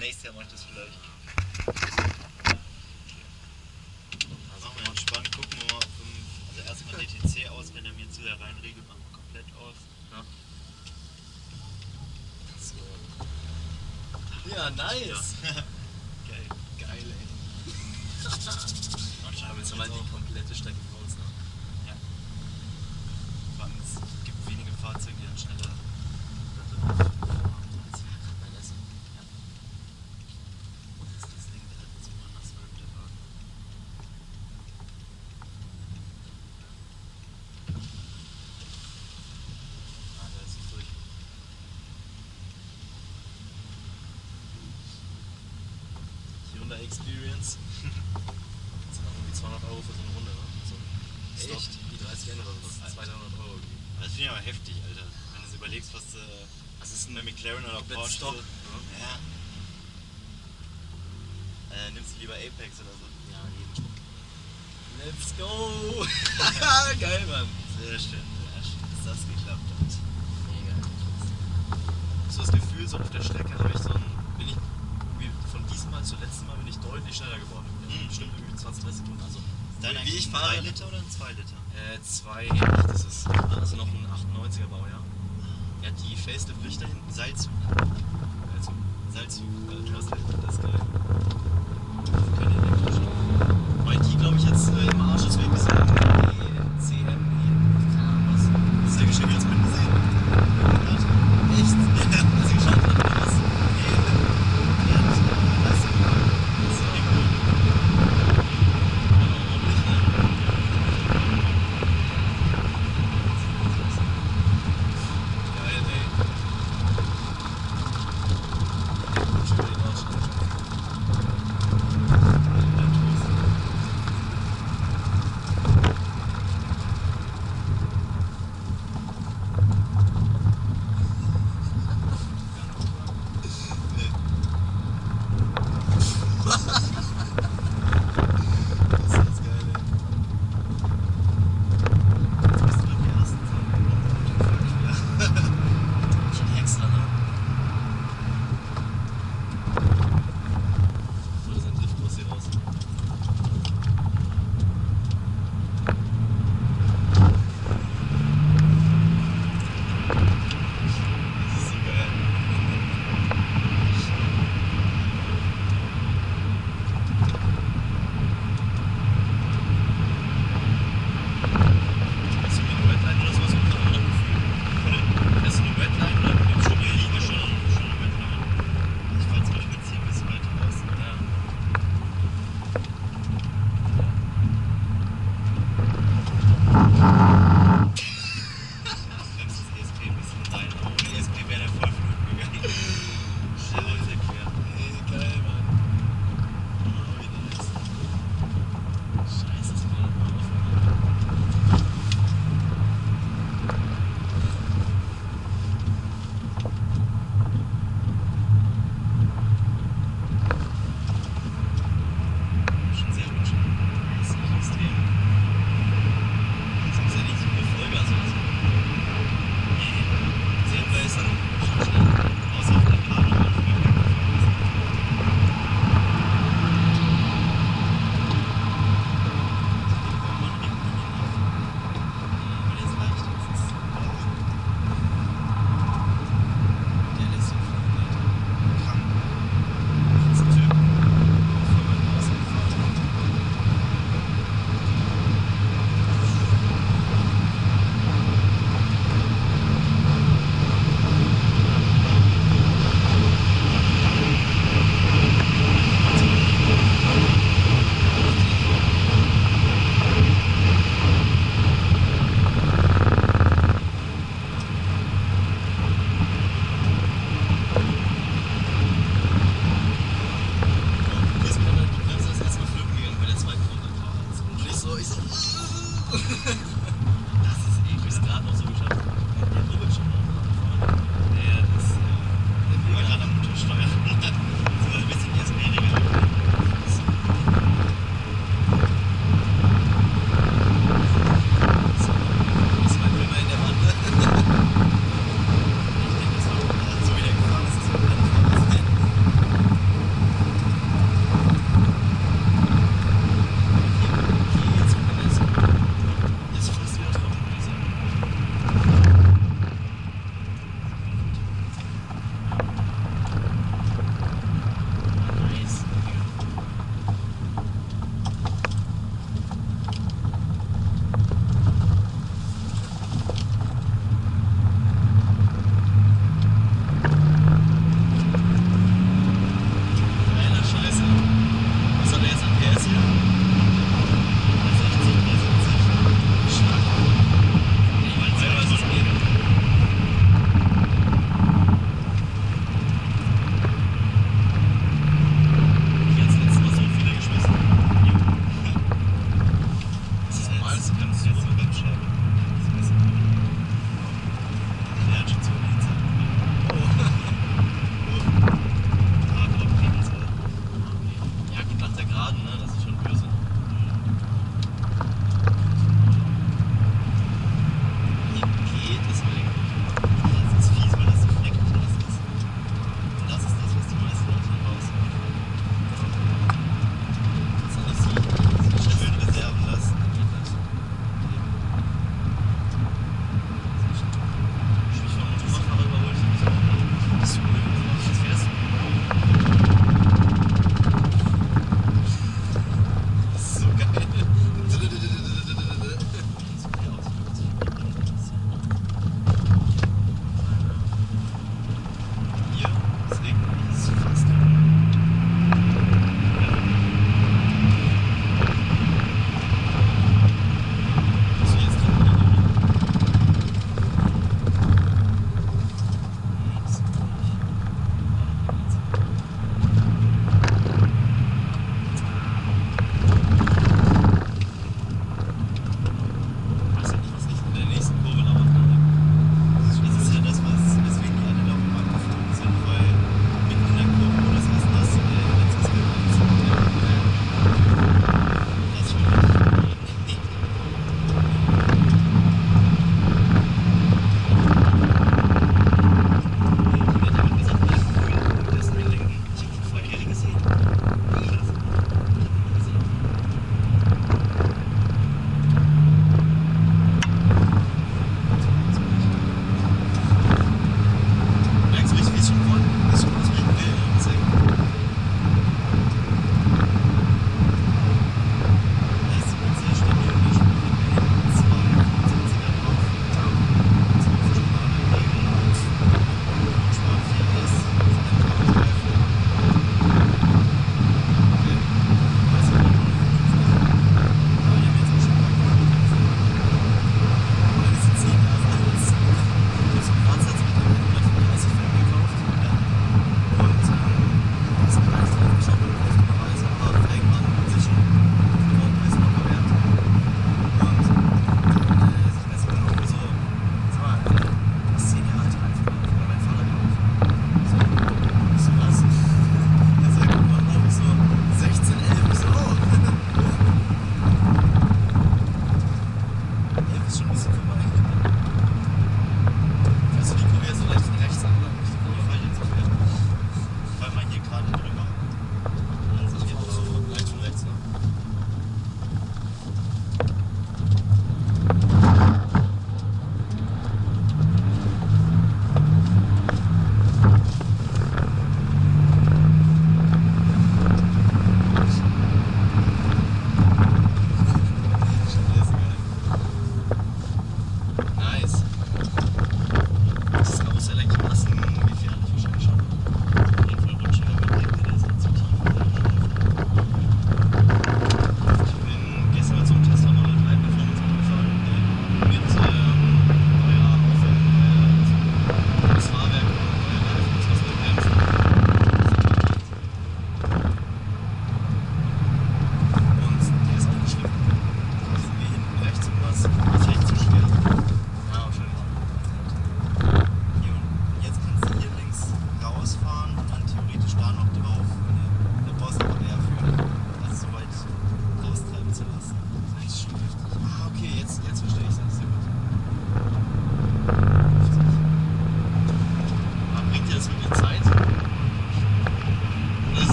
Nächstes Jahr mach ich das vielleicht. Also Machen wir entspannt, gucken wir mal, also erstmal DTC aus, wenn er mir zu sehr reinregelt, machen wir komplett aus. ja. So. Ja, nice! Geil. Geil, ey. Aber Aber jetzt haben wir die komplette Strecke vor uns, ne? Ja. Vor allem, es gibt wenige Fahrzeuge, die dann schneller. Das Ding, der hat so mal nass wird, der Wagen. Ah, der ist nicht durch. Hyundai Experience. Das sind auch irgendwie 200 Euro für so eine Runde, ne? So. Echt? Die 30 N oder sowas. 200 Euro irgendwie. Das finde ich aber heftig, Alter. Wenn du so überlegst, was ist eine McLaren oder Porsche? Stock. So. Ja. Nimmst du lieber Apex oder so? Ja, eben. Let's go! Geil, Mann. Sehr schön, dass das geklappt hat. Mega. So das Gefühl, so auf der Strecke habe ich bin ich wie von diesem Mal zum letzten Mal bin ich deutlich schneller geworden. Bestimmt irgendwie 20, 30 Sekunden. Also Dein wie ich fahre. 3 Liter oder ein 2 Liter? 2 ähnlich, das ist also noch ein 98er Baujahr. Ja, die Facelift Lichter hinten. Salzug. Also, Salzug. das ist geil. Keine elektrische. Weil die, glaube ich, jetzt im Arsch ist wegen dieser CM, keine Ahnung was. Das ist ja geschehen, als mit gesehen. Echt? Ja, hast du geschaut oder was? Ja, das ist Leistung gemacht. Das ist ja cool. Ordentlich, ne? Geil, ey. Schon über die Nordschleife.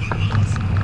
Stunden oder was?